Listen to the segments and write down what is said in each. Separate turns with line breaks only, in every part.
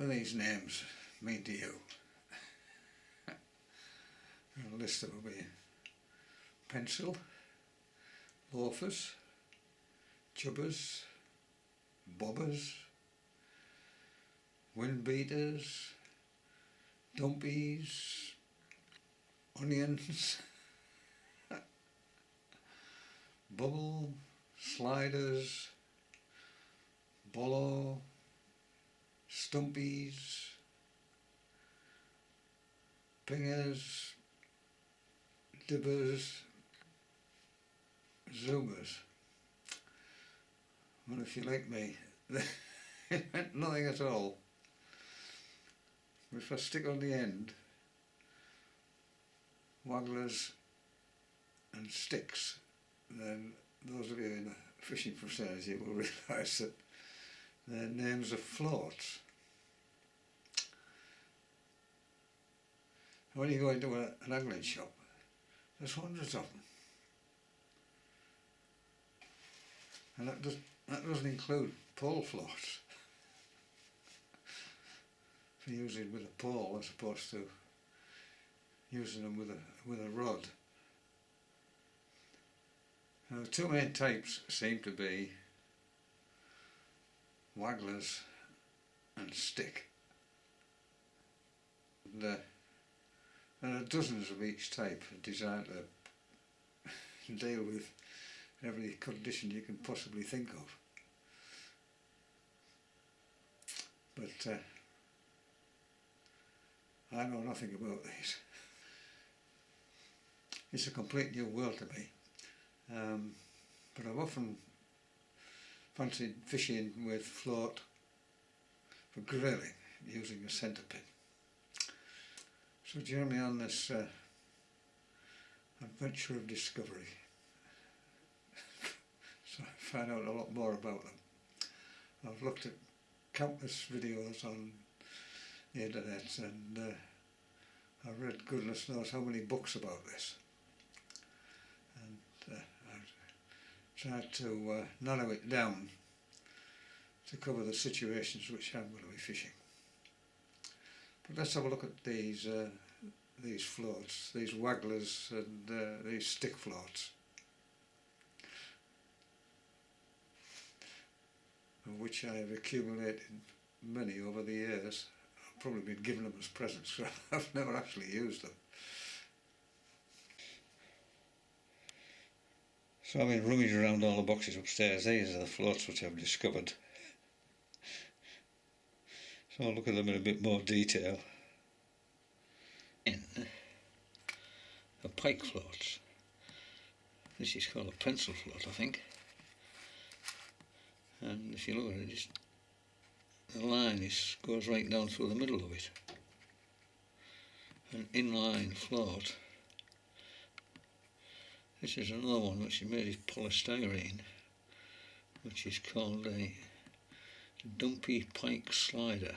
do these names mean to you? A list of will be pencil, loafers, chubbers, bobbers, wind beaters, dumpies, onions, bubble, sliders, bolo, stumpies, pingers, dibbers, zoomers. Well, if you like me, it meant nothing at all. If I stick on the end, wagglers and sticks, then those of you in the fishing fraternity will realise that they're names of floats. When you go into an angling shop, there's hundreds of them. And that doesn't include pole floats for using with a pole as opposed to using them with a rod. Now, the two main types seem to be wagglers and stick. And, there are dozens of each type designed to deal with every condition you can possibly think of. But I know nothing about these. It's a complete new world to me. But I've often fancied fishing with float for grayling using a centerpin. So join me on this adventure of discovery. So I find out a lot more about them. I've looked at countless videos on the internet, and I've read goodness knows how many books about this. And I've tried to narrow it down to cover the situations which I'm going to be fishing. But let's have a look at these floats, these wagglers and these stick floats, of which I have accumulated many over the years. I've probably been given them as presents, so I've never actually used them. So I've been rummaging around all the boxes upstairs. These are the floats which I've discovered. So I'll look at them in a bit more detail. A pike float. This is called a pencil float, I think. And if you look at it, the line goes right down through the middle of it. An inline float. This is another one which is made of polystyrene, which is called a dumpy pike slider,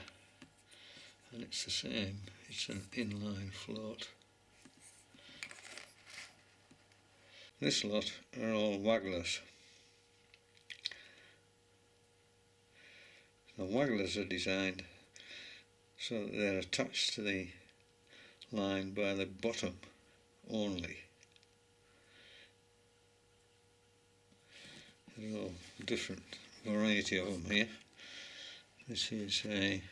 and it's the same, it's an inline float. This lot are all wagglers. The wagglers are designed so that they're attached to the line by the bottom only. There's a different variety of them here. This is a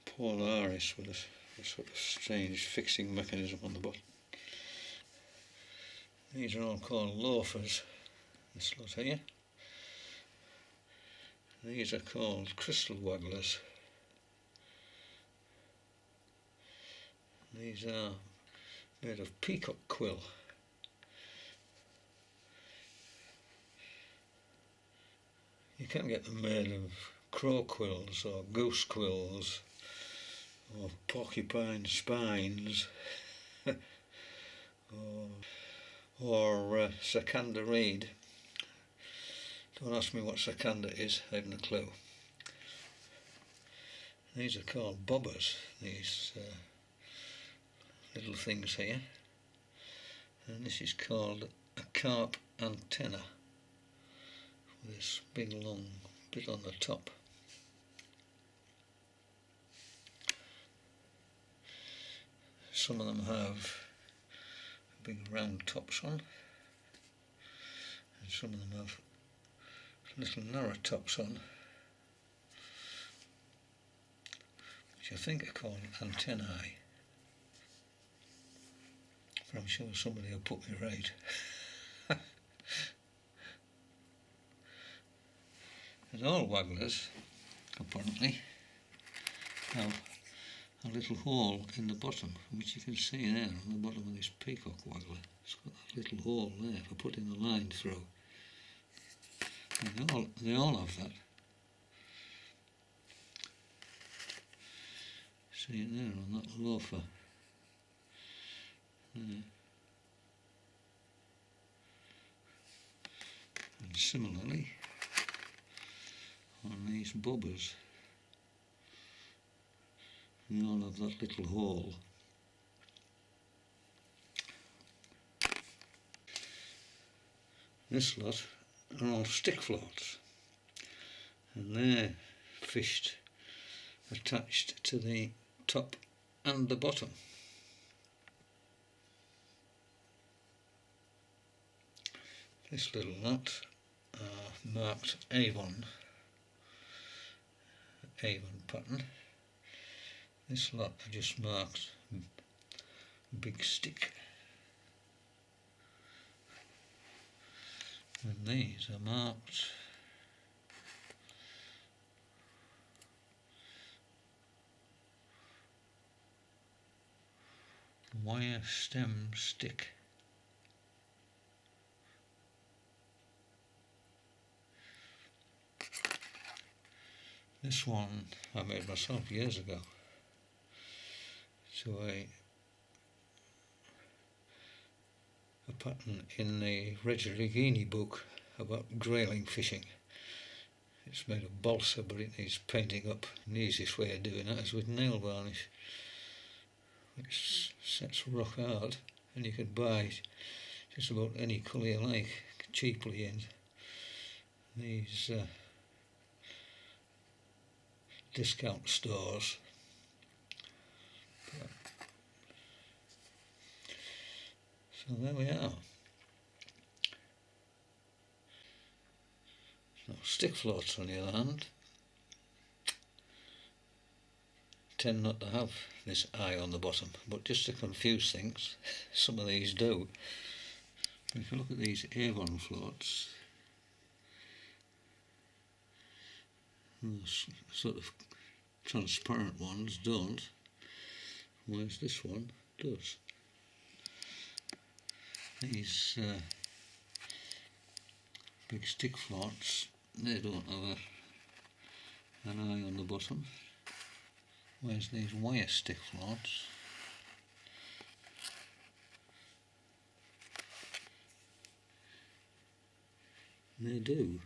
Polaris with a sort of strange fixing mechanism on the bottom. These are all called loafers, this lot here. These are called crystal wagglers. These are made of peacock quill. You can get them made of crow quills or goose quills or porcupine spines or Sakanda reed. Don't ask me what Sakanda is, I haven't a clue. These are called bobbers, these little things here. And this is called a carp antenna, with this big long bit on the top.
Some of them have big round tops on, and some of them have little narrow tops on, which I think are called antennae. But I'm sure somebody will put me right. And all wagglers, apparently, have a little hole in the bottom, which you can see there on the bottom of this peacock waggler. It's got that little hole there for putting the line through. And they all have that. See it there on that loafer. There. And similarly, on these bobbers, they all have that little hole. This lot are all stick floats, and they're fished attached to the top and the bottom. This little lot are marked Avon pattern. This lot are just marked big stick, and these are marked wire stem stick. This one I made myself years ago. So a pattern in the Reggiani book about grayling fishing. It's made of balsa, but it needs painting up. And the easiest way of doing that is with nail varnish, which sets rock hard, and you can buy just about any colour you like cheaply in these discount stores. So there we are. So stick floats, on the other hand, tend not to have this eye on the bottom, but just to confuse things, some of these do. But if you look at these Avon floats, those sort of transparent ones don't, whereas this one does. These big stick floats, they don't have an eye on the bottom, whereas these wire stick floats they do.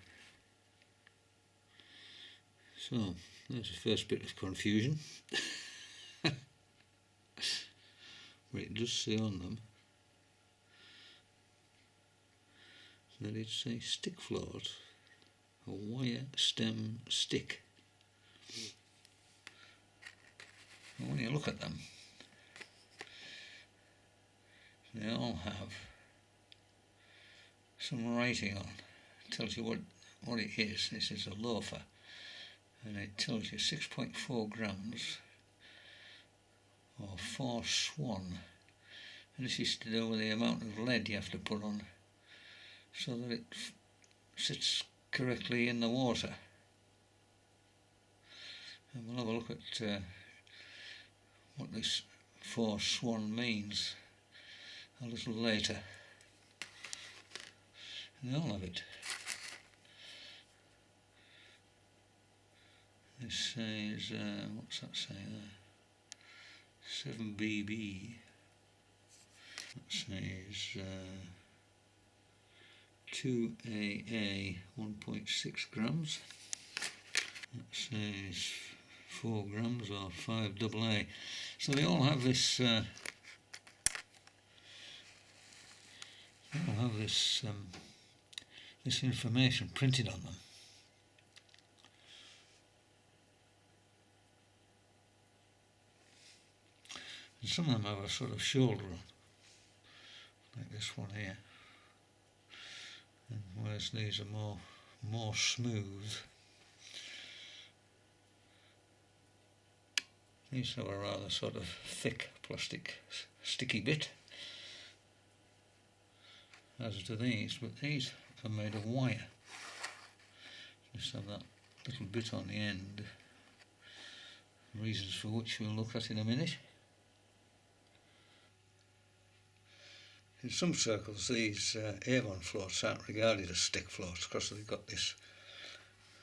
So there's the first bit of confusion. But it does say on them that it's a stick float, a wire stem stick. And when you look at them, they all have some writing on. It tells you what it is. This is a loafer, and it tells you 6.4 grams or 4 swan, and this is to do with the amount of lead you have to put on so that it sits correctly in the water. And we'll have a look at what this 4 swan means a little later. And they all have it. This says, what's that say there? 7BB. That says 2AA 1.6 grams. That says 4 grams or 5AA. So they all have this. This information printed on them. And some of them have a sort of shoulder on, like this one here, and whereas these are more smooth. These have a rather sort of thick plastic sticky bit, as do these, but these are made of wire. Just have that little bit on the end, reasons for which we'll look at in a minute. In some circles these Avon floats aren't regarded as stick floats because they've got this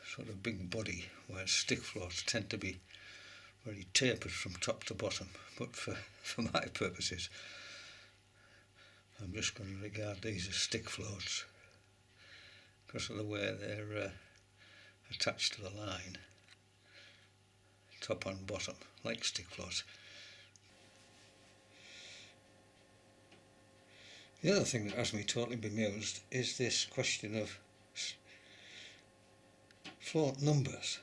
sort of big body, whereas stick floats tend to be very tapered from top to bottom, but for my purposes I'm just going to regard these as stick floats because of the way they're attached to the line, top and bottom, like stick floats. The other thing that has me totally bemused is this question of float numbers.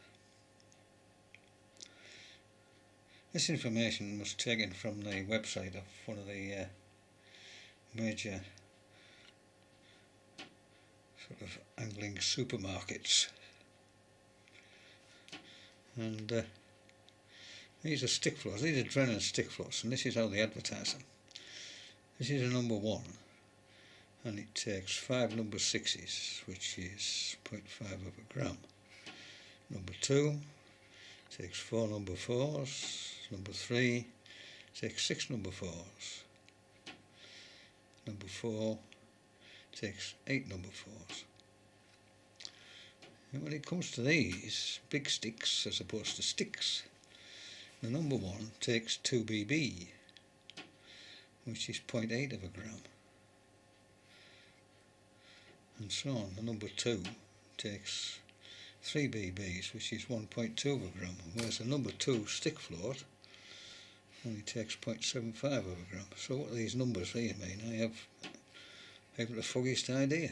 This information was taken from the website of one of the major sort of angling supermarkets, and these are stick floats, these are Drennan stick floats, and this is how they advertise them. This is a number 1, and it takes 5 number 6s, which is 0.5 of a gram. Number 2 takes 4 number 4s. Number 3 takes 6 number 4s. Number 4 takes 8 number 4s. And when it comes to these big sticks as opposed to sticks, the number 1 takes 2 BB, which is 0.8 of a gram, and so on. The number 2 takes 3 BBs, which is 1.2 of a gram, whereas the number 2 stick float only takes 0.75 of a gram. So what do these numbers here mean? I haven't the foggiest idea.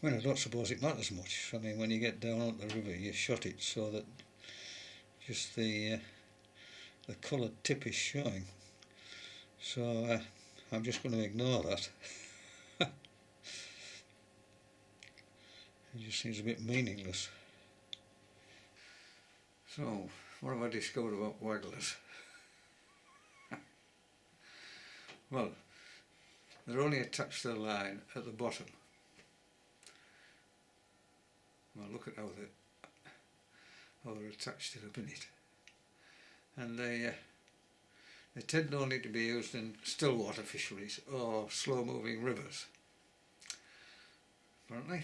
Well, I don't suppose it matters much. I mean, when you get down onto the river, you shot it so that just the coloured tip is showing. So I'm just going to ignore that. It just seems a bit meaningless. So, what have I discovered about wagglers? Well, they're only attached to the line at the bottom. Well, look at how they're attached to the minute. And they tend only to be used in still water fisheries or slow moving rivers, apparently.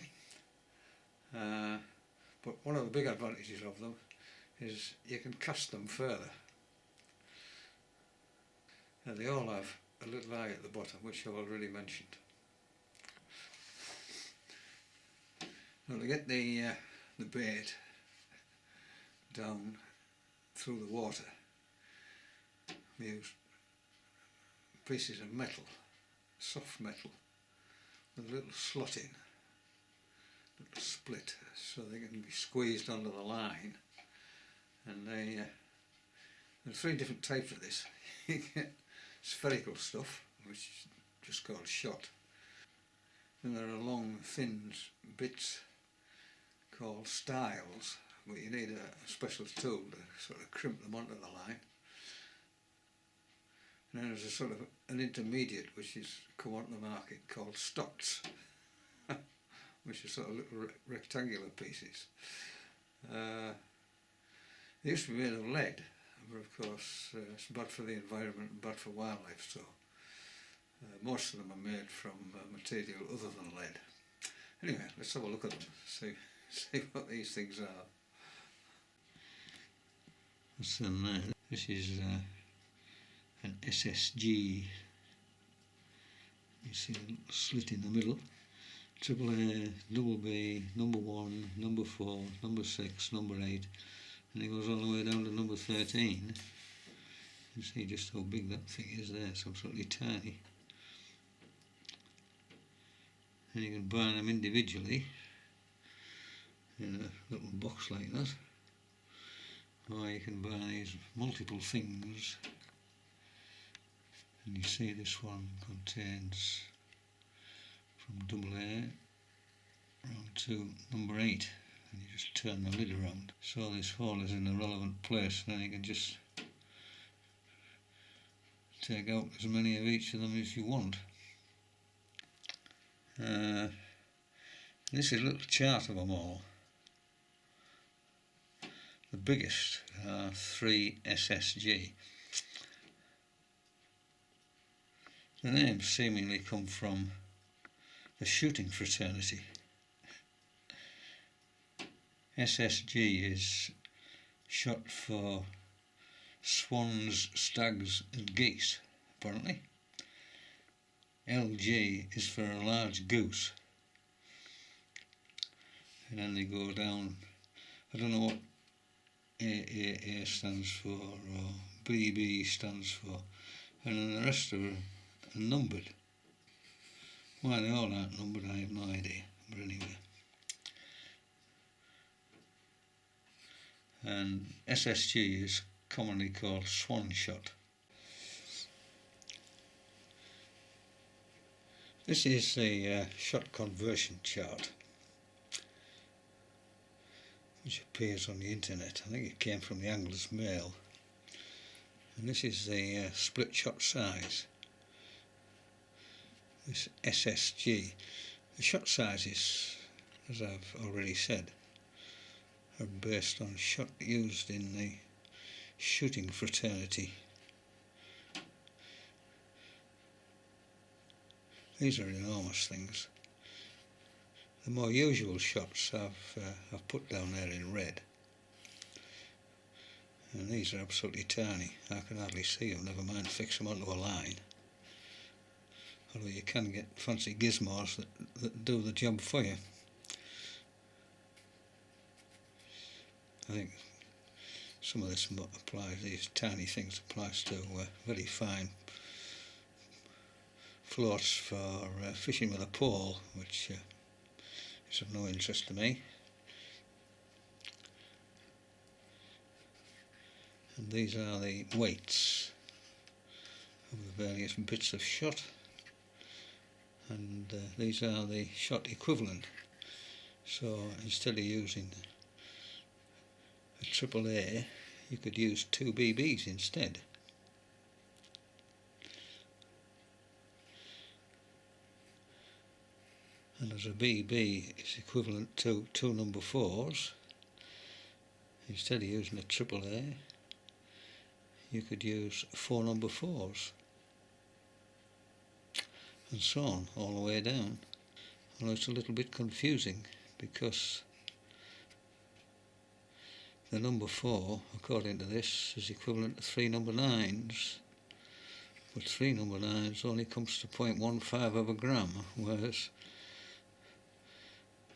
But one of the big advantages of them is you can cast them further. And they all have a little eye at the bottom, which I've already mentioned. Now to get the bait down through the water, we use pieces of metal, soft metal, with a little slot in, little split, so they can be squeezed under the line. And there are 3 different types of this. You get spherical stuff, which is just called shot. Then there are long, thin bits called styles, but you need a special tool to sort of crimp them onto the line. And then there's a sort of an intermediate which is come onto the market called stots, which are sort of little rectangular pieces. They used to be made of lead, but of course it's bad for the environment and bad for wildlife, so most of them are made from material other than lead. Anyway, let's have a look at them, see what these things are. So this is an SSG. You see a slit in the middle. Triple A, double B, number 1, number 4, number 6, number 8, and it goes all the way down to number 13. You see just how big that thing is there, it's absolutely tiny. And you can buy them individually in a little box like that, or you can buy these multiple things, and you see this one contains from AA round to number 8, and you just turn the lid around so this hole is in the relevant place, and then you can just take out as many of each of them as you want. This is a little chart of them all. The biggest are 3 SSG. The names seemingly come from the shooting fraternity. SSG is shot for swans, stags and geese, apparently. LG is for a large goose. And then they go down, I don't know what AAA stands for or BB stands for, and then the rest are numbered. Why they all aren't numbered I have no idea, but anyway. And SSG is commonly called swan shot. This is the shot conversion chart, which appears on the internet. I think it came from the Angler's Mail. And this is the split shot size. This SSG. The shot sizes, as I've already said, are based on shot used in the shooting fraternity. These are enormous things. The more usual shots I've put down there in red, and these are absolutely tiny. I can hardly see them, never mind fix them onto a line. Although you can get fancy gizmos that do the job for you. I think some of this applies, these tiny things applies to very fine floats for fishing with a pole, which is of no interest to me. And these are the weights of the various bits of shot, and these are the shot equivalent. So instead of using a AAA, you could use 2 BBs instead. And as a BB is equivalent to 2 number 4s, instead of using a AAA, you could use 4 number 4s, and so on, all the way down. Although it's a little bit confusing, because the number 4, according to this, is equivalent to 3 number 9s, but 3 number 9s only comes to 0.15 of a gram, whereas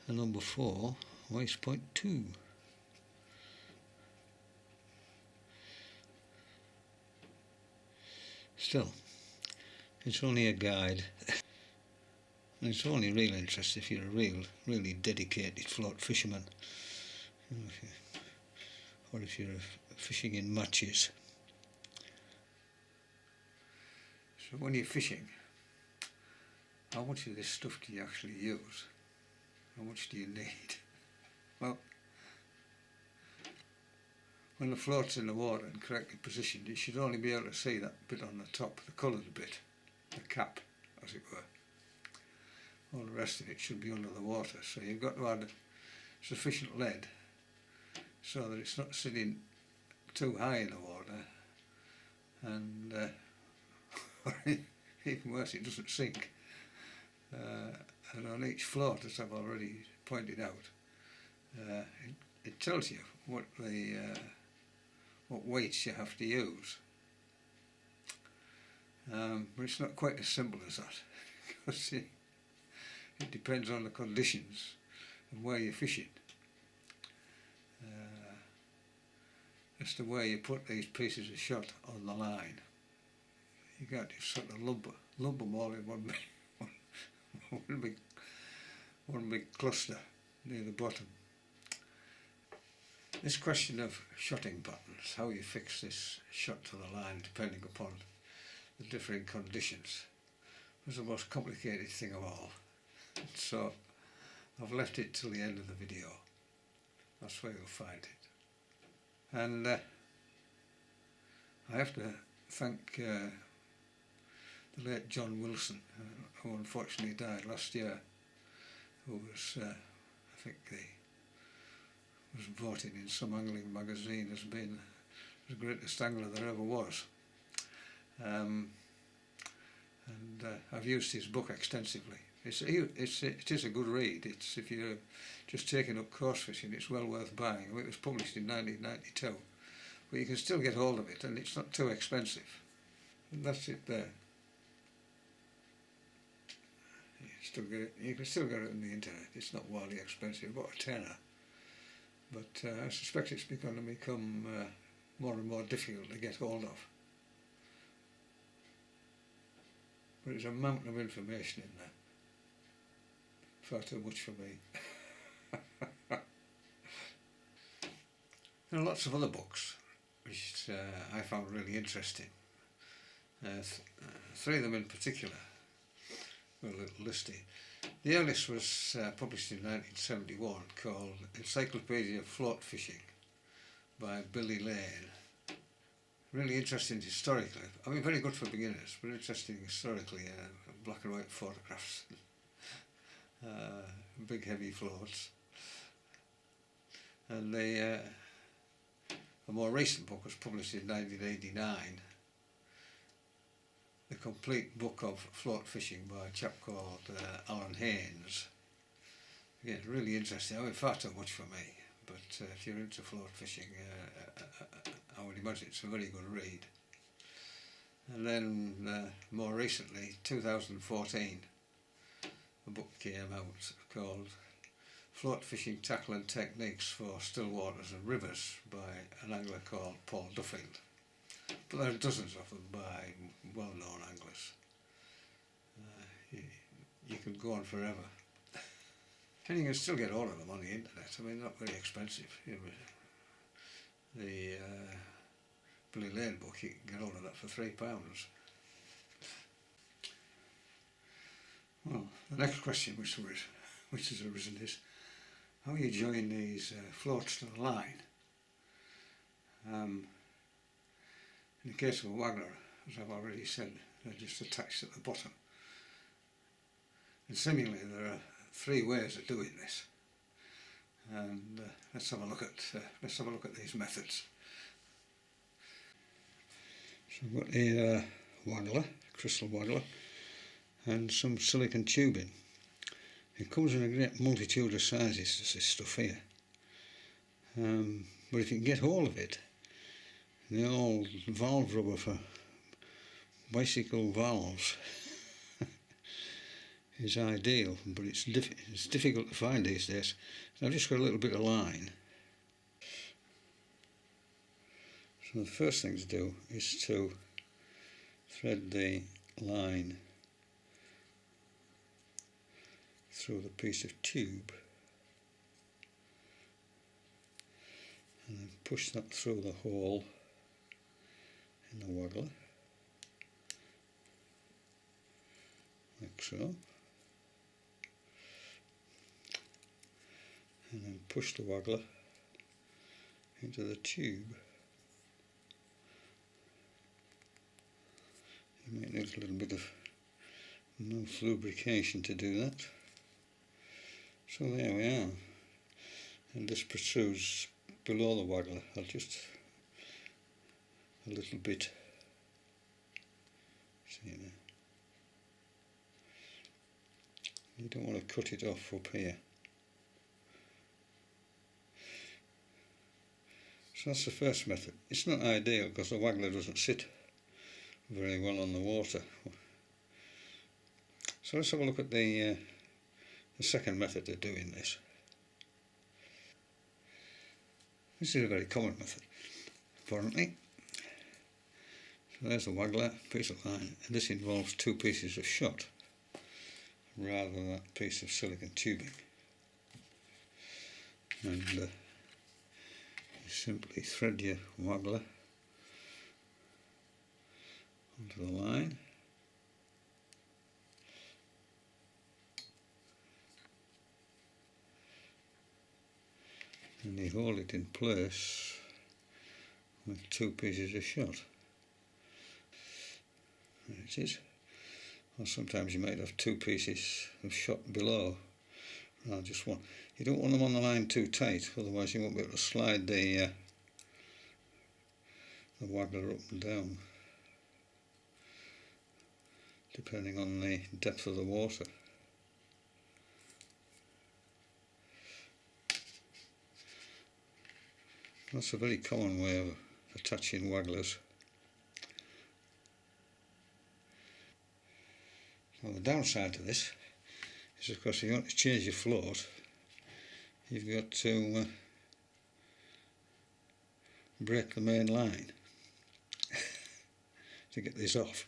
the number 4 weighs 0.2. Still, it's only a guide. And it's only real interest if you're a really dedicated float fisherman, you know, or if you're fishing in matches.
So when you're fishing, how much of this stuff do you actually use? How much do you need? Well, when the float's in the water and correctly positioned, you should only be able to see that bit on the top, the coloured bit, the cap, as it were. All the rest of it should be under the water, so you've got to add sufficient lead so that it's not sitting too high in the water, and or even worse, it doesn't sink. And on each float, as I've already pointed out, it tells you what weights you have to use. But it's not quite as simple as that, because it depends on the conditions and where you're fishing, as to where you put these pieces of shot on the line. You can't just sort of lump them all in one big cluster near the bottom. This question of shotting patterns, how you fix this shot to the line depending upon the differing conditions, was the most complicated thing of all. So I've left it till the end of the video. That's where you'll find it. And I have to thank the late John Wilson, who unfortunately died last year, who was, I think was voted in some angling magazine as being the greatest angler there ever was. I've used his book extensively. It is a good read. It's, if you're just taking up coarse fishing, it's well worth buying. I mean, it was published in 1992, but you can still get hold of it, and it's not too expensive. And that's it there. You can still get it on the internet. It's not wildly expensive, about a tenner. But I suspect it's going to become more and more difficult to get hold of. But it's a mountain of information in there. Far too much for me. There are lots of other books which I found really interesting. Three of them in particular were a little listed. The earliest was published in 1971, called Encyclopedia of Float Fishing by Billy Lane. Really interesting historically. I mean, very good for beginners, but interesting historically. Black and white photographs, big heavy floats. And a more recent book was published in 1989. The complete book of float fishing by a chap called Alan Haynes. Again, really interesting. I mean, far too much for me, but if you're into float fishing, I would imagine it's a very good read. And then more recently, 2014, a book came out called Float Fishing Tackle and Techniques for Still Waters and Rivers by an angler called Paul Duffield. But there are dozens of them by well-known anglers. You can go on forever. And you can still get all of them on the internet. I mean, not very expensive. The Billy Lane book, you can get all of that for £3. Well, the next question which has arisen is how you join these floats to the line. In the case of a waggler, as I've already said, they're just attached at the bottom. And seemingly there are three ways of doing this. And let's have a look at these methods. So I've got a waggler, crystal waggler, and some silicon tubing. It comes in a great multitude of sizes, this stuff here. But if you can get hold of it, the old valve rubber for bicycle valves is ideal, but it's difficult to find these days. So I've just got a little bit of line. So the first thing to do is to thread the line through the piece of tube and then push that through the hole in the waggler, like so, and then push the waggler into the tube. You might need a little bit of mouth lubrication to do that. So there we are, and this protrudes below the waggler. I'll just a little bit, see there. You don't want to cut it off up here. So that's the first method. It's not ideal because the waggler doesn't sit very well on the water. So let's have a look at the second method of doing this. This is a very common method, apparently. So there's the waggler, piece of line, and this involves two pieces of shot rather than that piece of silicon tubing. And
simply thread your waggler onto the line. And you hold it in place with 2 pieces of shot. There it is. Or sometimes you might have 2 pieces of shot below. No, just one. You don't want them on the line too tight, otherwise you won't be able to slide the waggler up and down, depending on the depth of the water. That's a very common way of attaching wagglers. Now the downside to this is, of course, if you want to change your float, you've got to break the main line to get this off.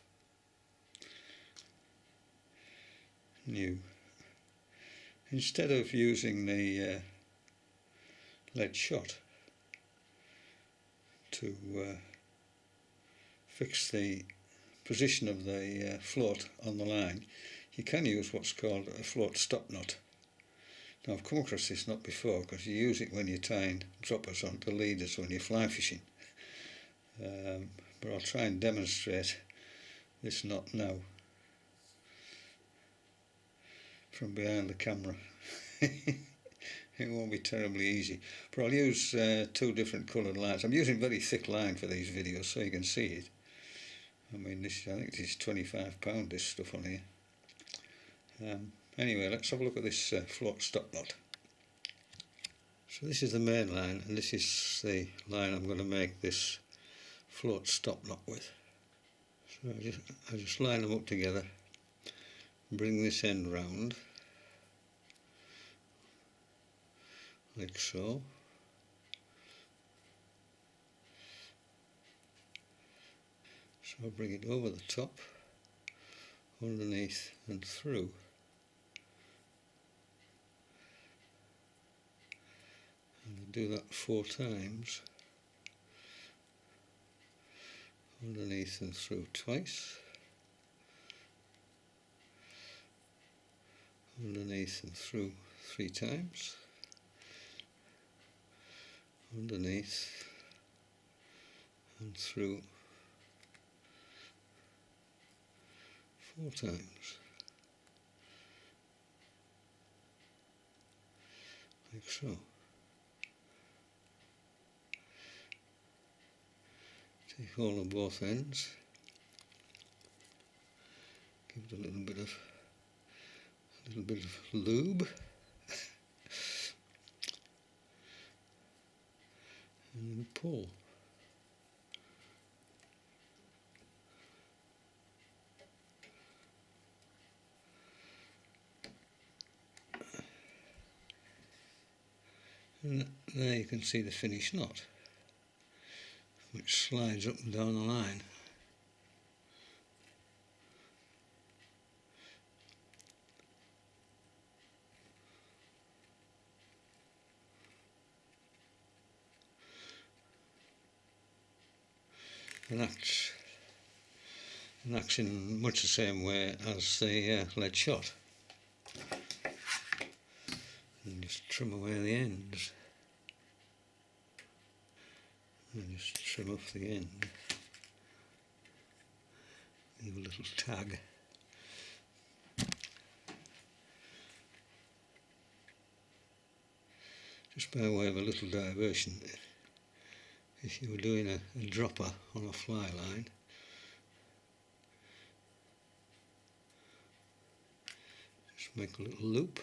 Instead of using the lead shot to fix the position of the float on the line, you can use what's called a float stop knot. Now I've come across this knot before because you use it when you're tying droppers onto leaders when you're fly fishing, but I'll try and demonstrate this knot now from behind the camera. It won't be terribly easy, but I'll use 2 different coloured lines. I'm using very thick line for these videos so you can see it. I mean, I think this is £25, this stuff on here. Anyway, let's have a look at this float stop knot. So this is the main line, and this is the line I'm going to make this float stop knot with. So I just line them up together, bring this end round, like so. So I'll bring it over the top, underneath and through. And I'll do that 4 times. Underneath and through twice. Underneath and through 3 times. Underneath and through 4 times. Like so. Take hold of both ends. Give it a little bit of lube. And then pull. And there you can see the finished knot, which slides up and down the line. And that's in much the same way as the lead shot. And just trim away the ends. And just trim off the end. Leave a little tag. Just by way of a little diversion, if you were doing a dropper on a fly line, just make a little loop.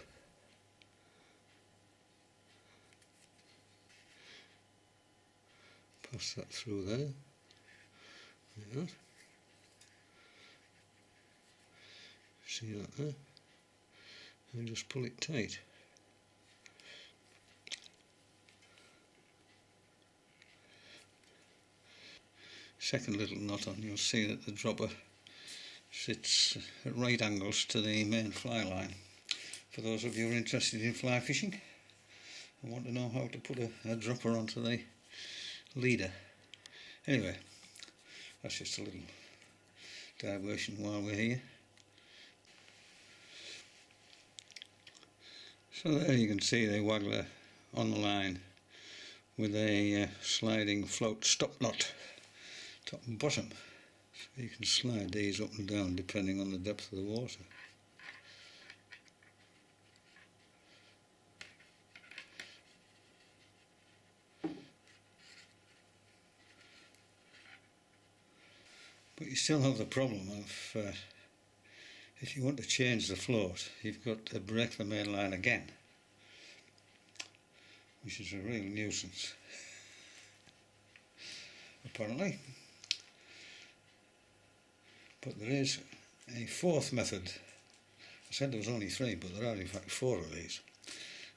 Pass that through there. Like that. See that there? And just pull it tight. Second little knot on, you'll see that the dropper sits at right angles to the main fly line. For those of you who are interested in fly fishing and want to know how to put a dropper onto the leader. Anyway, that's just a little diversion while we're here. So there you can see the waggler on the line with a sliding float stop knot, top and bottom. So you can slide these up and down depending on the depth of the water. But you still have the problem of if you want to change the float, you've got to break the main line again, which is a real nuisance, apparently. But there is a fourth method. I said there was only three, but there are in fact four of these.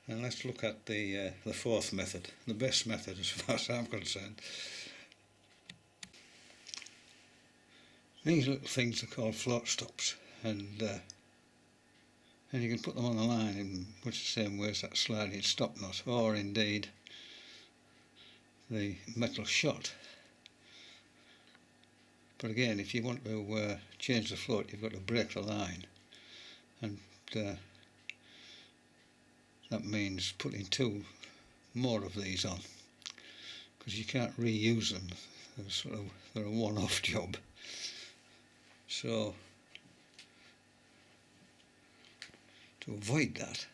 And let's look at the fourth method, the best method as far as I'm concerned. These little things are called float stops, and you can put them on the line in much the same way as that sliding stop knot, or indeed the metal shot. But again, if you want to change the float, you've got to break the line, and that means putting two more of these on, because you can't reuse them. They're a one-off job. So to avoid that,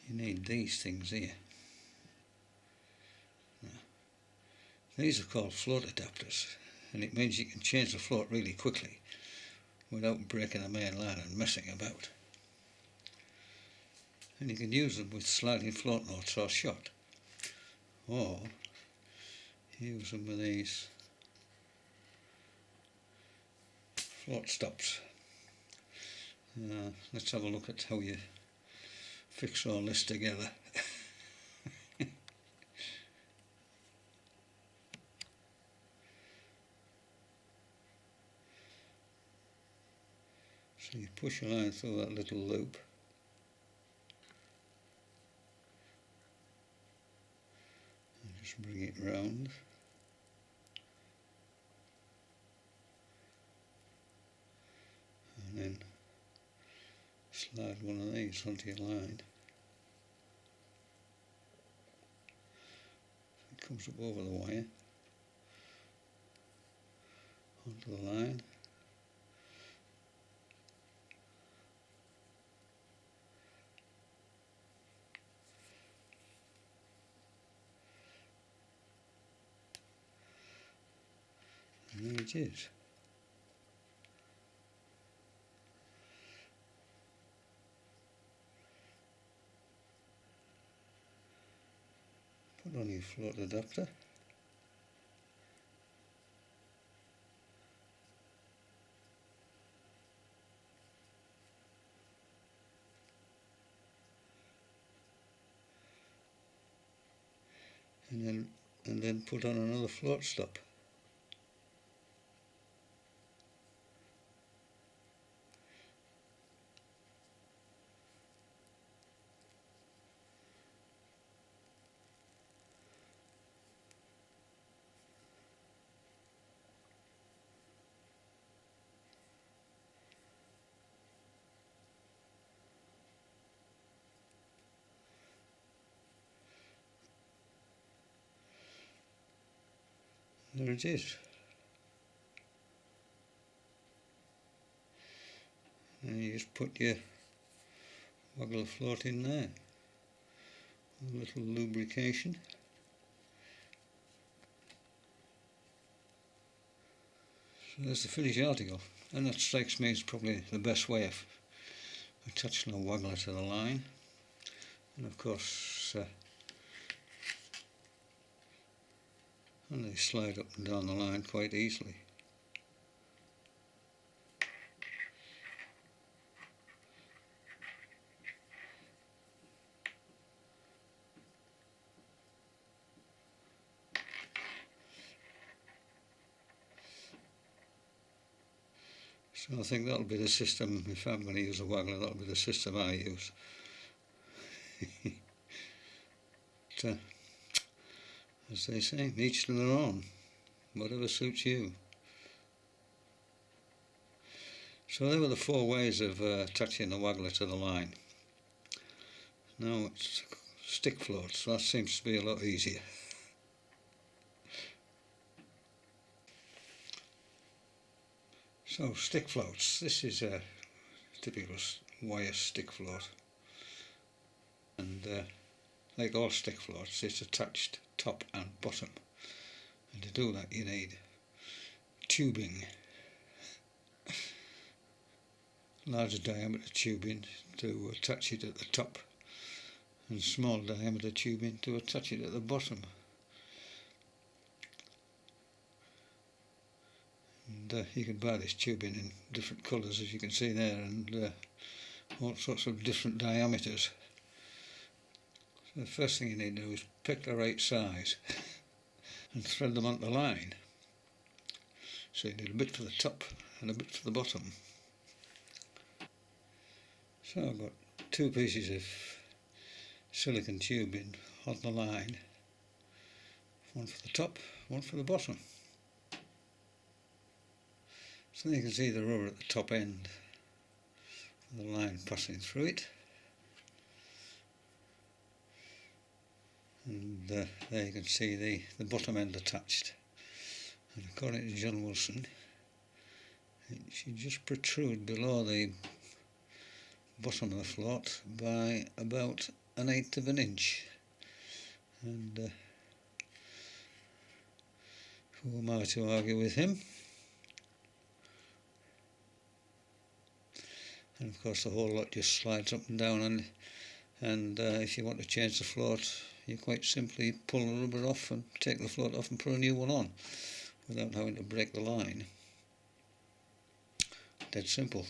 you need these things here. Now, these are called float adapters, and it means you can change the float really quickly without breaking the main line and messing about. And you can use them with sliding float knots or shot, or use them with these float stops. Let's have a look at how you fix all this together. So you push your line through that little loop, and just bring it round. And then slide one of these onto your line. It comes up over the wire, onto the line. And there it is. Put on your float adapter. And then put on another float stop. There it is. And you just put your waggler float in there. A little lubrication. So there's the finished article, and that strikes me as probably the best way of attaching a waggler to the line. And of course, and they slide up and down the line quite easily. So I think that'll be the system. If I'm going to use a waggler, that'll be the system I use. But, as they say, each to their own, whatever suits you. So there were the 4 ways of attaching the waggler to the line. Now it's stick floats, so that seems to be a lot easier. So stick floats, this is a typical wire stick float, and like all stick floats it's attached top and bottom, and to do that you need tubing, larger diameter tubing to attach it at the top and small diameter tubing to attach it at the bottom. And you can buy this tubing in different colours, as you can see there, and all sorts of different diameters. So the first thing you need to do is pick the right size and thread them onto the line. So you need a bit for the top and a bit for the bottom. So I've got 2 pieces of silicone tubing on the line, one for the top, one for the bottom. So you can see the rubber at the top end, the line passing through it, and there you can see the bottom end attached, and according to John Wilson it should just protrude below the bottom of the float by about 1/8 of an inch, and who am I to argue with him? And of course the whole lot just slides up and down, and if you want to change the float you quite simply pull the rubber off and take the float off and put a new one on without having to break the line. Dead simple.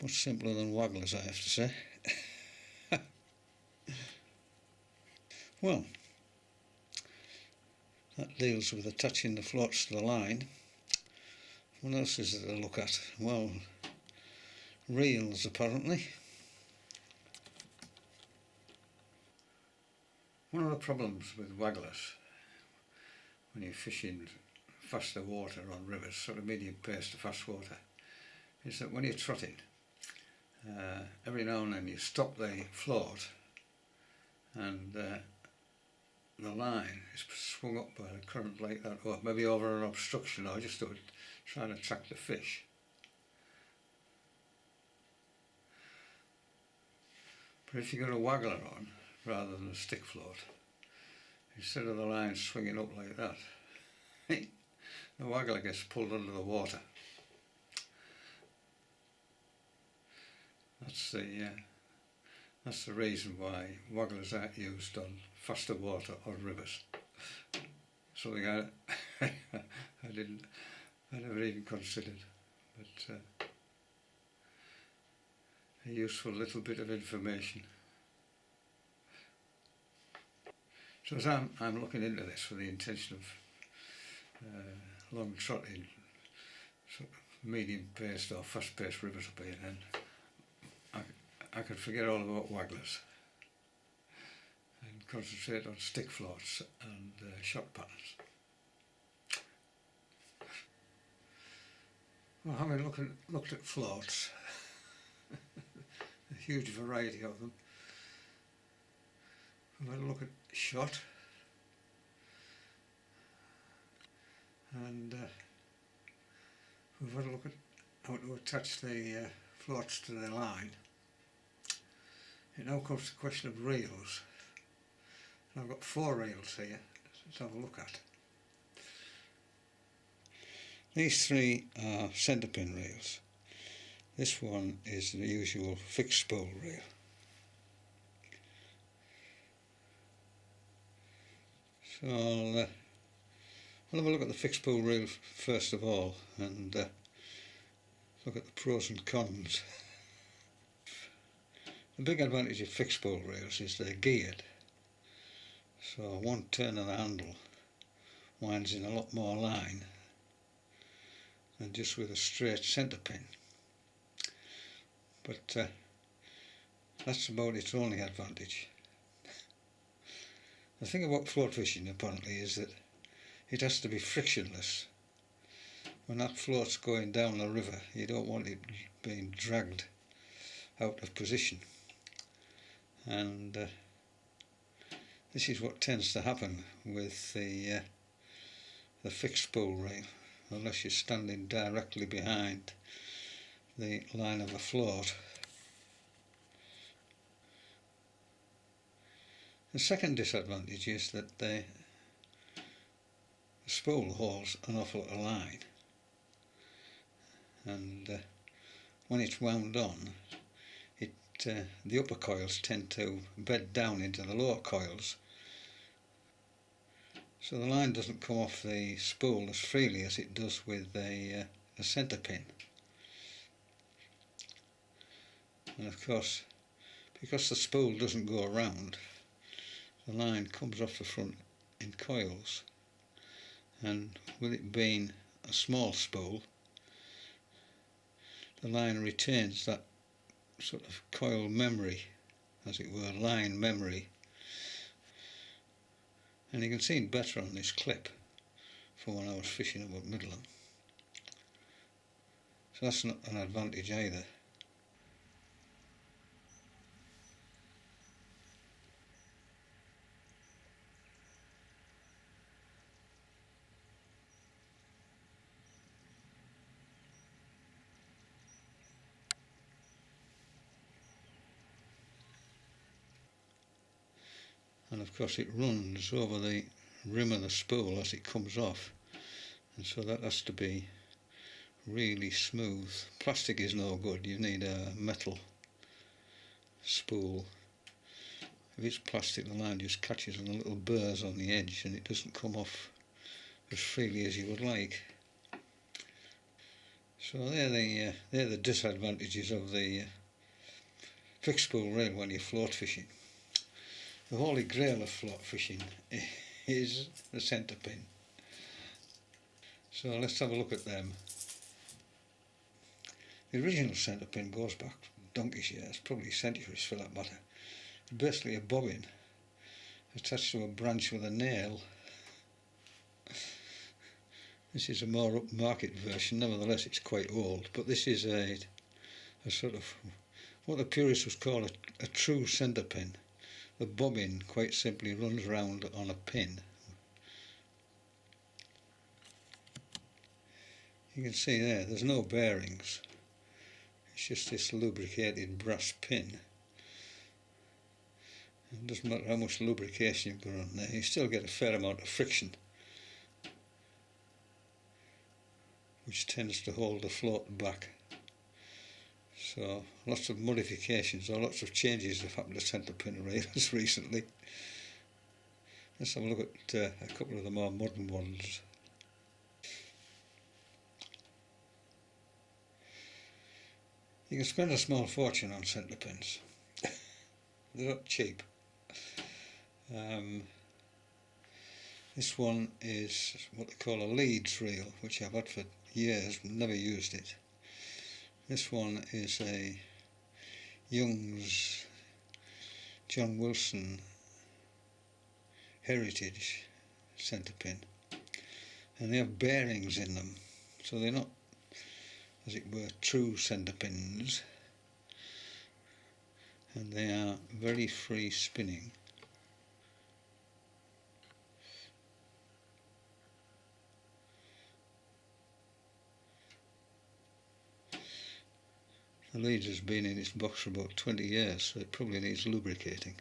Much simpler than wagglers, I have to say. Well, that deals with attaching the floats to the line. What else is there to look at? Well, reels apparently. One of the problems with wagglers when you're fishing faster water on rivers, sort of medium pace to fast water, is that when you're trotting, every now and then you stop the float and the line is swung up by a current like that, or maybe over an obstruction, or just to try and attract the fish. But if you've got a waggler on rather than a stick float, instead of the line swinging up like that, the waggler gets pulled under the water. That's the reason why wagglers aren't used on faster water or rivers. Something I never even considered, but a useful little bit of information. So as I'm looking into this for the intention of long trotting, sort of medium paced or fast paced rivers up here, then I could forget all about wagglers and concentrate on stick floats and shot patterns. Well, having looked at floats, a huge variety of them, we've had a look at shot, and we've had a look at how to attach the floats to the line. It now comes to the question of reels. And I've got 4 reels here to have a look at. These 3 are centerpin reels. This one is the usual fixed spool reel. So I'll have a look at the fixed spool reel first of all, and look at the pros and cons. The big advantage of fixed spool reels is they're geared, so one turn of the handle winds in a lot more line than just with a straight centre pin. But That's about its only advantage. The thing about float fishing apparently is that it has to be frictionless. When that float's going down the river, you don't want it being dragged out of position, and this is what tends to happen with the fixed spool reel, unless you're standing directly behind the line of a float. The second disadvantage is that the spool holds an awful lot of line, and when it's wound on, the upper coils tend to bed down into the lower coils, so the line doesn't come off the spool as freely as it does with a centerpin. And of course, because the spool doesn't go around, the line comes off the front in coils, and with it being a small spool, the line retains that sort of coil memory, as it were, line memory. And you can see it better on this clip from when I was fishing about Midland. So that's not an advantage either. And of course it runs over the rim of the spool as it comes off, and so that has to be really smooth. Plastic is no good, you need a metal spool. If it's plastic, the line just catches on the little burrs on the edge and it doesn't come off as freely as you would like. So they're the disadvantages of the fixed spool reel when you're float fishing. The holy grail of float fishing is the centerpin. So let's have a look at them. The original centerpin goes back donkey's years, probably centuries for that matter. It's basically a bobbin attached to a branch with a nail. This is a more upmarket version, nevertheless it's quite old, but this is a sort of what the purists would call a true centerpin. The bobbin quite simply runs round on a pin. You can see there's no bearings, it's just this lubricated brass pin. It doesn't matter how much lubrication you put on there, you still get a fair amount of friction, which tends to hold the float back. So lots of modifications or lots of changes have happened to centerpin reels recently. Let's have a look at a couple of the more modern ones. You can spend a small fortune on centerpins. They're not cheap. This one is what they call a leads reel, which I've had for years, never used it. This one is a Young's John Wilson Heritage centerpin, and they have bearings in them, so they're not, as it were, true centerpins, and they are very free spinning. The leads has been in its box for about 20 years, so it probably needs lubricating.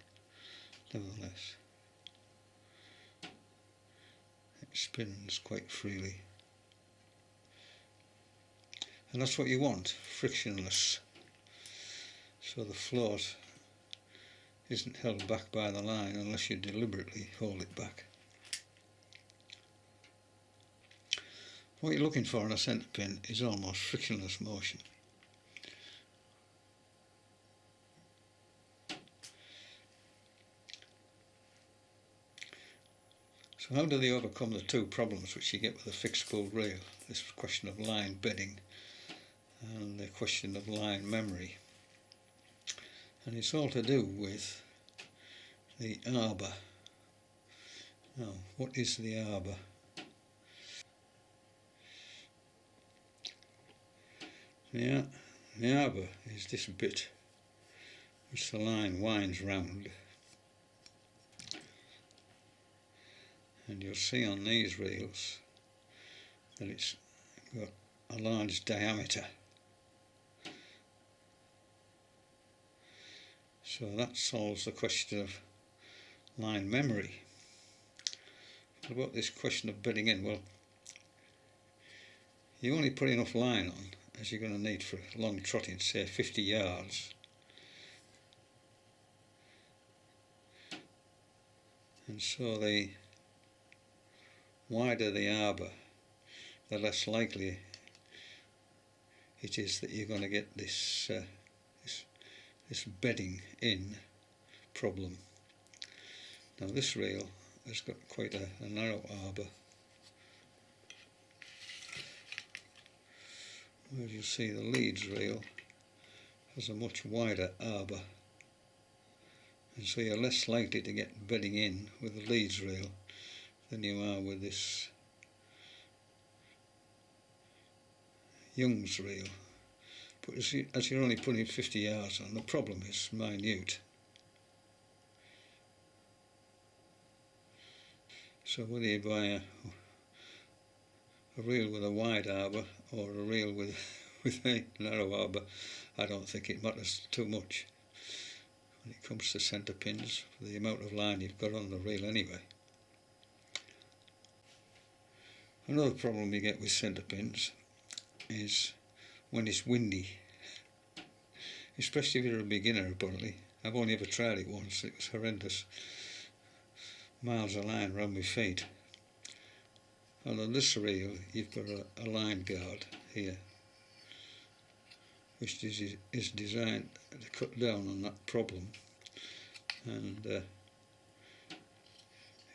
Nevertheless, it spins quite freely. And that's what you want, frictionless. So the float isn't held back by the line unless you deliberately hold it back. What you're looking for in a centerpin is almost frictionless motion. So how do they overcome the two problems which you get with a fixed spool reel? This question of line bedding and the question of line memory. and it's all to do with the arbor. Now, what is the arbor? The arbor is this bit which the line winds round, and you'll see on these reels that it's got a large diameter, so that solves the question of line memory. What about this question of bedding in? Well, you only put enough line on as you're going to need for long trotting, say 50 yards. And so the wider the arbor, the less likely it is that you're going to get this bedding in problem. Now this reel has got quite a narrow arbor. As you see, the leads reel has a much wider arbor, and so you're less likely to get bedding in with the leads reel than you are with this Young's reel. But as you're only putting 50 yards on, the problem is minute. So whether you buy a reel with a wide arbor or a reel with a narrow arbor, I don't think it matters too much when it comes to centre pins, for the amount of line you've got on the reel anyway. Another problem you get with centre pins is when it's windy, especially if you're a beginner apparently. I've only ever tried it once, it was horrendous. Miles of line around my feet. And on this reel you've got a line guard here, which is designed to cut down on that problem, and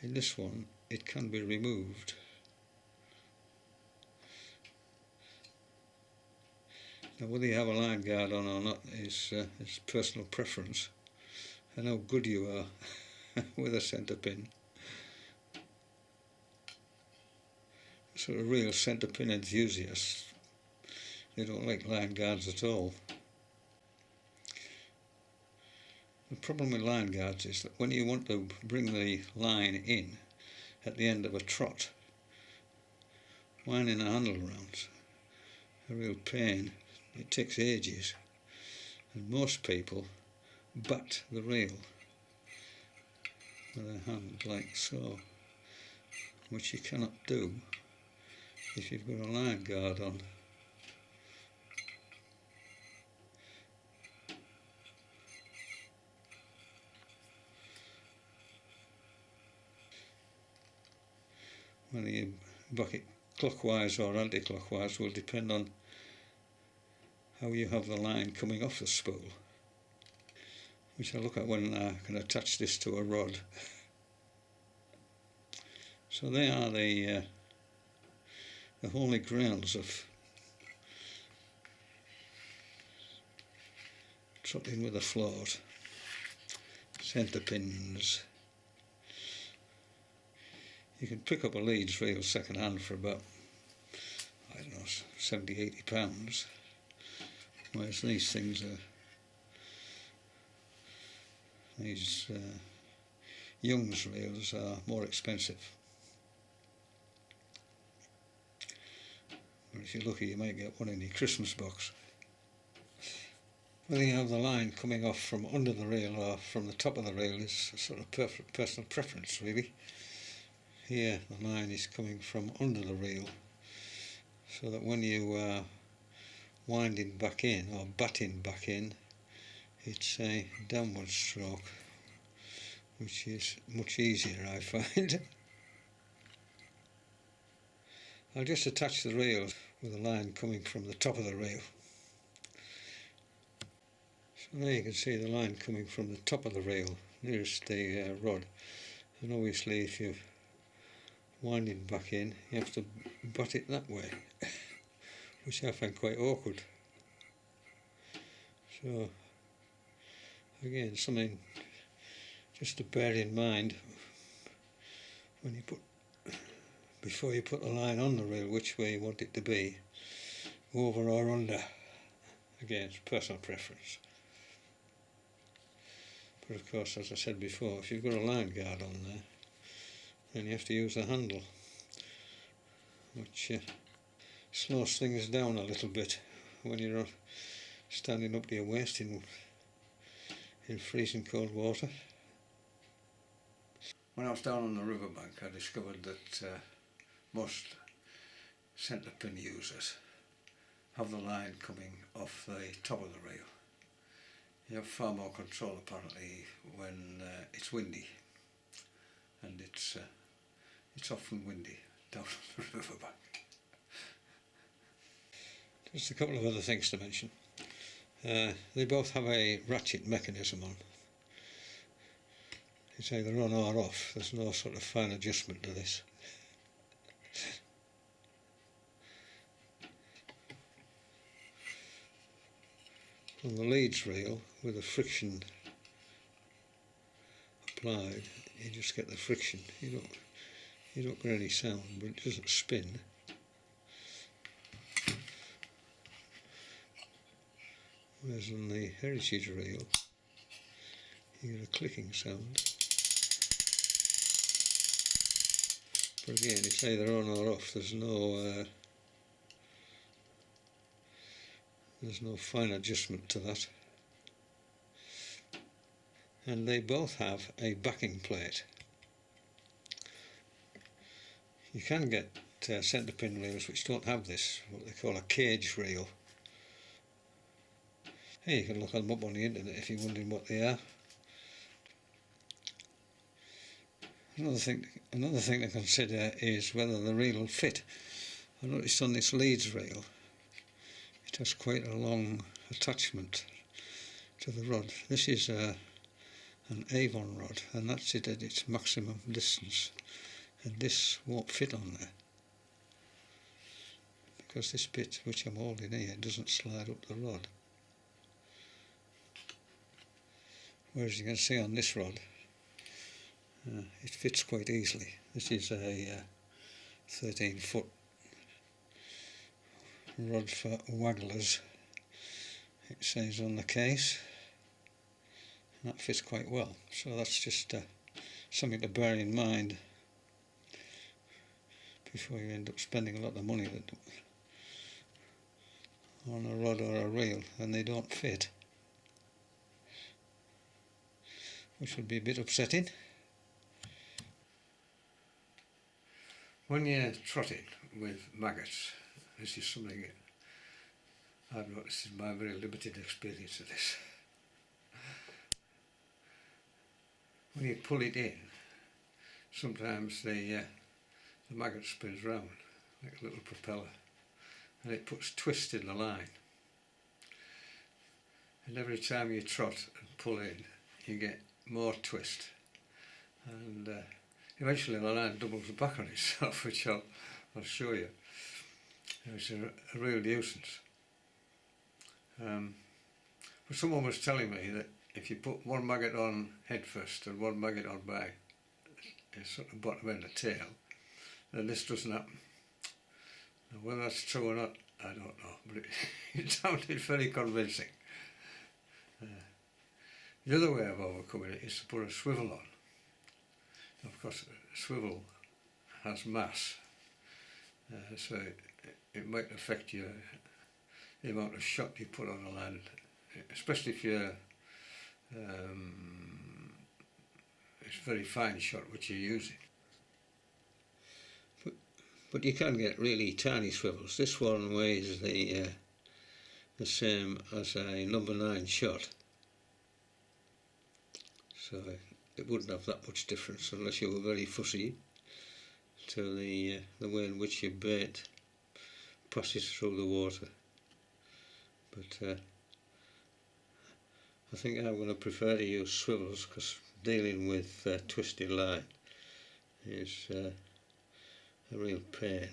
in this one it can be removed. Now whether you have a line guard on or not is personal preference and how good you are with a centre pin. Sort of real centre pin enthusiasts, they don't like line guards at all. The problem with line guards is that when you want to bring the line in at the end of a trot, winding a handle around a real pain. It takes ages, and most people butt the reel with a hand like so, which you cannot do if you've got a line guard on. Whether you buck it clockwise or anti-clockwise will depend on how you have the line coming off the spool, which I'll look at when I can attach this to a rod. So they are the holy grails of trotting with a float. Centre pins. You can pick up a leads reel second hand for about, I don't know, £70–80, whereas these things are, these Young's reels are more expensive. But if you're lucky you might get one in your Christmas box. Whether you have the line coming off from under the reel or from the top of the reel is a sort of personal preference really. Here the line is coming from under the reel, so that when you are winding back in or batting back in, it's a downward stroke, which is much easier I find. I'll just attach the reel with the line coming from the top of the reel. So there you can see the line coming from the top of the reel nearest the rod, and obviously if you're winding back in you have to butt it that way, which I find quite awkward. So Again, something just to bear in mind when you before you put the line on the reel, which way you want it to be, over or under. Again, it's personal preference. But of course, as I said before, if you've got a line guard on there, then you have to use the handle, which slows things down a little bit when you're standing up to your waist in freezing cold water.
When I was down on the riverbank, I discovered that most centerpin users have the line coming off the top of the reel. You have far more control apparently when it's windy, and it's often windy down on the riverbank.
Just a couple of other things to mention. They both have a ratchet mechanism on. It's either on or off. There's no sort of fine adjustment to this. On the leads reel, with the friction applied, you just get the friction. You don't get any sound, but it doesn't spin. Whereas on the heritage reel, you get a clicking sound. But again, it's either on or off. There's no fine adjustment to that. And they both have a backing plate. You can get centerpin reels which don't have this, what they call a cage reel. Hey, you can look them up on the internet if you're wondering what they are. Another thing to consider is whether the reel will fit. I noticed on this leads reel it has quite a long attachment to the rod. This is an Avon rod, and that's it at its maximum distance, and this won't fit on there because this bit which I'm holding here doesn't slide up the rod. Whereas you can see on this rod, it fits quite easily. This is a 13-foot rod for wagglers, it says on the case, and that fits quite well. So that's just something to bear in mind before you end up spending a lot of money on a rod or a reel and they don't fit, which would be a bit upsetting.
When you're trotting with maggots, this is something I've noticed in my very limited experience of this. When you pull it in, sometimes the maggot spins round like a little propeller, and it puts twist in the line. And every time you trot and pull in, you get more twist, and eventually the line doubles back on itself, which I'll show you. It's a real nuisance. But someone was telling me that if you put one maggot on head first and one maggot on by sort of bottom end of tail, then this doesn't happen. Now, whether that's true or not, I don't know, but it sounded very convincing. The other way of overcoming it is to put a swivel on. Of course, a swivel has mass, so it might affect the amount of shot you put on the land, especially if you're it's very fine shot which you're using.
But you can get really tiny swivels. This one weighs the same as a number 9 shot, so it wouldn't have that much difference unless you were very fussy to the way in which your bait passes through the water. But I think I'm going to prefer to use swivels because dealing with twisted line is a real pain.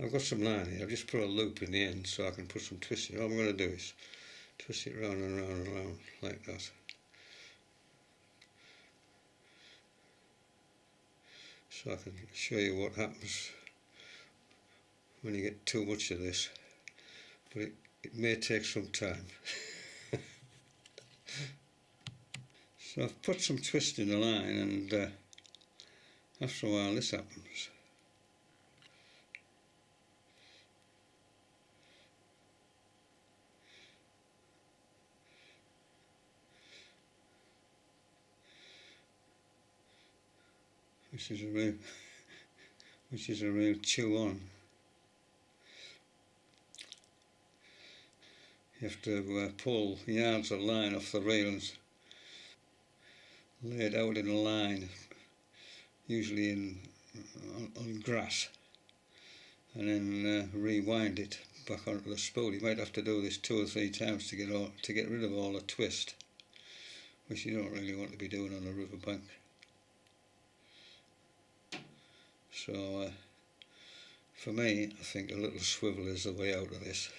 I've got some line here. I've just put a loop in the end so I can put some twisting. All I'm going to do is twist it round and round and round like that. So I can show you what happens when you get too much of this, but it may take some time. So I've put some twist in the line, and after a while this happens. Which is a real chew on. You have to pull yards of line off the railings, lay it out in a line, usually on grass, and then rewind it back onto the spool. You might have to do this 2 or 3 times to get rid of all the twist, which you don't really want to be doing on a riverbank. So for me, I think a little swivel is the way out of this.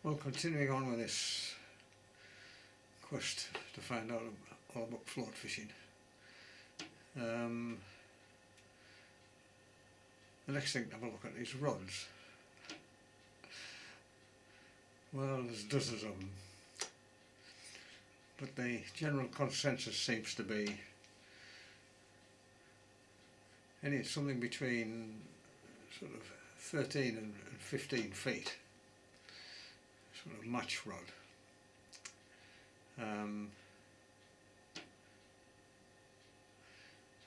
Well, continuing on with this quest to find out all about float fishing, the next thing to have a look at is rods. Well, there's dozens of them, but the general consensus seems to be something between sort of 13 and 15 feet, sort of match rod.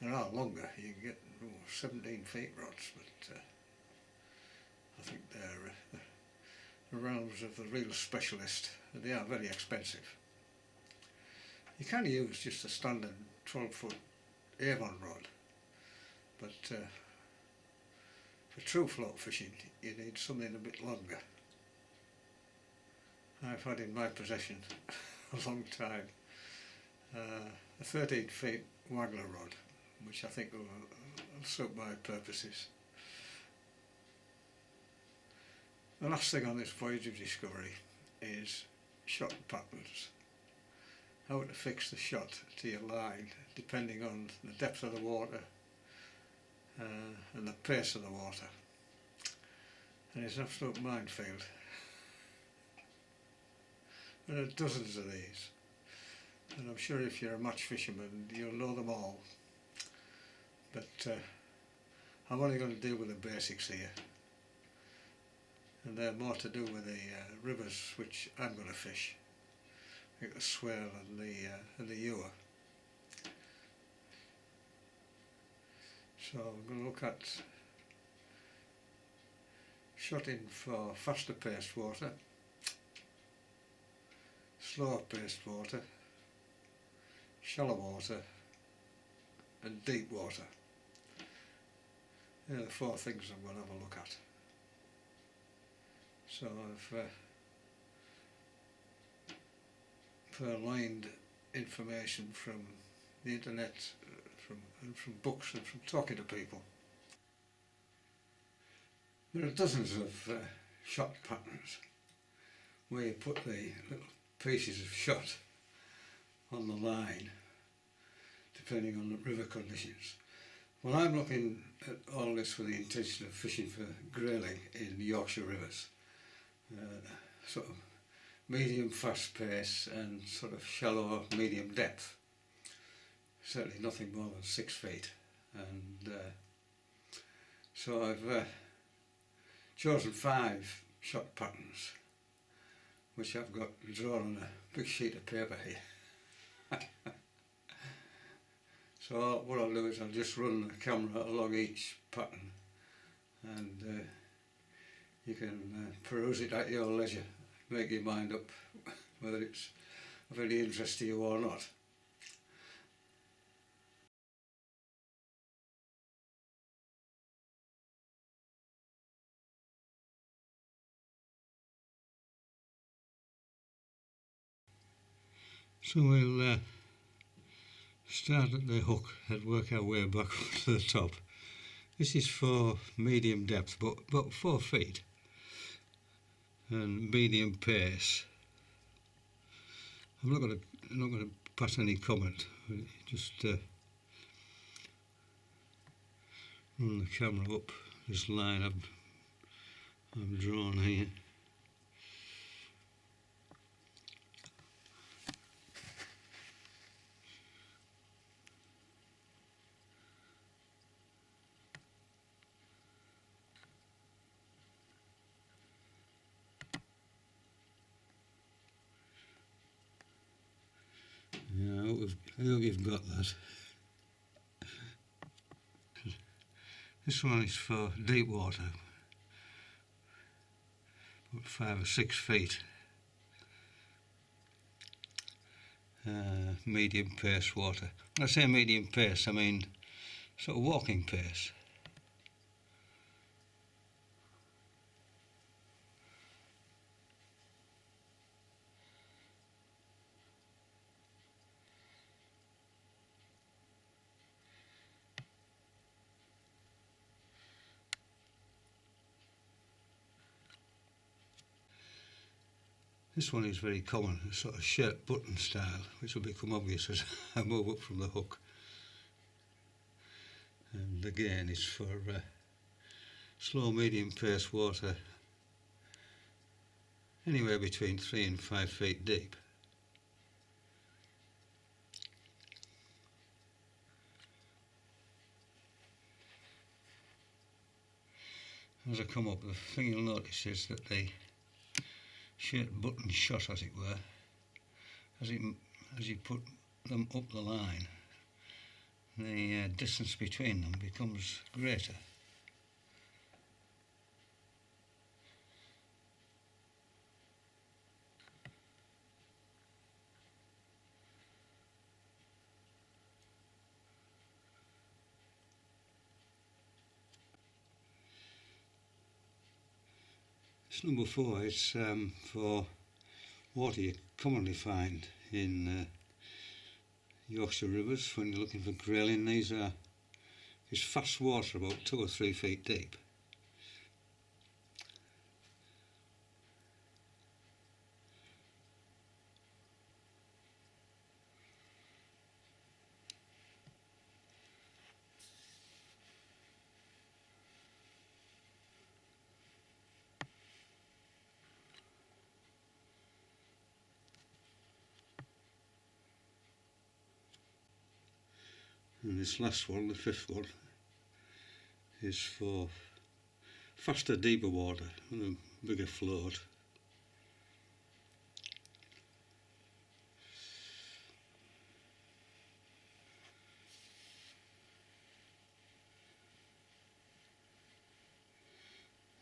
There are longer, you can get 17 feet rods, but I think they're the realms of the real specialist. They are very expensive. You can use just a standard 12-foot Avon rod, but for true float fishing you need something a bit longer. I've had in my possession a long time a 13 feet waggler rod, which I think will suit my purposes. The last thing on this voyage of discovery is shot patterns. How to fix the shot to your line depending on the depth of the water and the pace of the water. And it's an absolute minefield. There are dozens of these, and I'm sure if you're a match fisherman you'll know them all, but I'm only going to deal with the basics here, and they're more to do with the rivers which I'm going to fish, like the Swale and the Ewer. So I'm going to look at shotting for faster paced water, slower paced water, shallow water and deep water. They're the 4 things I'm going to have a look at. So I've purloined information from the internet, from books and from talking to people. There are dozens of shot patterns where you put the little pieces of shot on the line depending on the river conditions. Well, I'm looking at all this with the intention of fishing for grayling in Yorkshire rivers, sort of medium fast pace and sort of shallow medium depth, certainly nothing more than 6 feet, and so I've chosen 5 shot patterns which I've got drawn on a big sheet of paper here. So what I'll do is I'll just run the camera along each pattern, and you can peruse it at your leisure, make your mind up whether it's of any interest to you or not.
So we'll start at the hook and work our way back to the top. This is for medium depth, but about 4 feet, and medium pace. I'm not going to pass any comment. Just run the camera up this line I've drawn here. Yeah, I hope you've got that. This one is for deep water, about 5 or 6 feet. Medium pace water. When I say medium pace, I mean sort of walking pace. This one is very common, a sort of shirt button style, which will become obvious as I move up from the hook. And again, it's for slow medium pace water, anywhere between 3 and 5 feet deep. As I come up, the thing you'll notice is that the shirt button shot, as it were, as you put them up the line, the distance between them becomes greater. This number 4 is for water you commonly find in Yorkshire rivers when you're looking for grayling. These are fast water, about 2 or 3 feet deep. And this last one, the 5th one, is for faster, deeper water and a bigger float.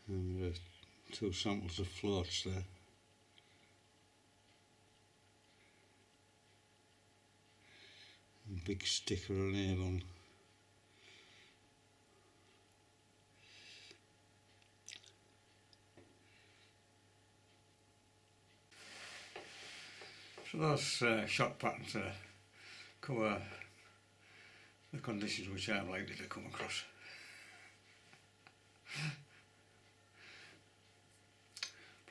And there are 2 samples of floats there. Big sticker on Avon.
So those shot patterns cover the conditions which I'm likely to come across.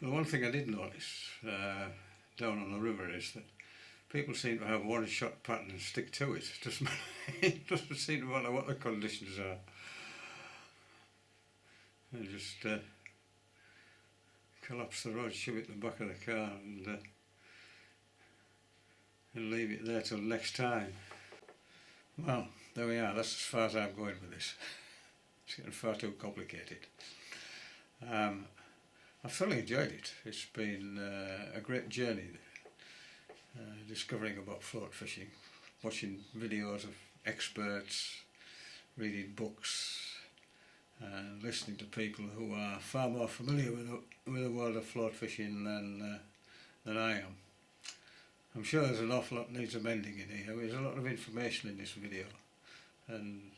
But the one thing I did notice down on the river is that people seem to have one shot pattern and stick to it. It doesn't seem to matter what the conditions are. They just collapse the rod, shove it in the back of the car and leave it there till next time. Well, there we are, that's as far as I'm going with this. It's getting far too complicated. I've thoroughly enjoyed it. It's been a great journey, discovering about float fishing, watching videos of experts, reading books, and listening to people who are far more familiar with the world of float fishing than I am. I'm sure there's an awful lot needs amending in here. There's a lot of information in this video, and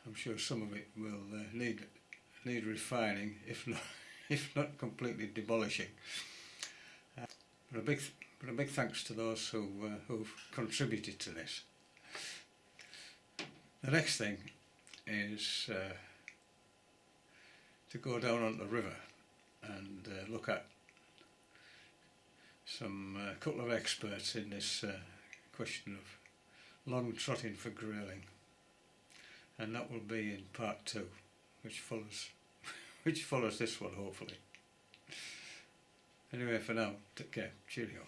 I'm sure some of it will need refining, if not completely demolishing. But a big thanks to those who've contributed to this. The next thing is to go down on the river and look at some couple of experts in this question of long trotting for grayling, and that will be in part 2, which follows this one hopefully. Anyway, for now, take care, cheerio.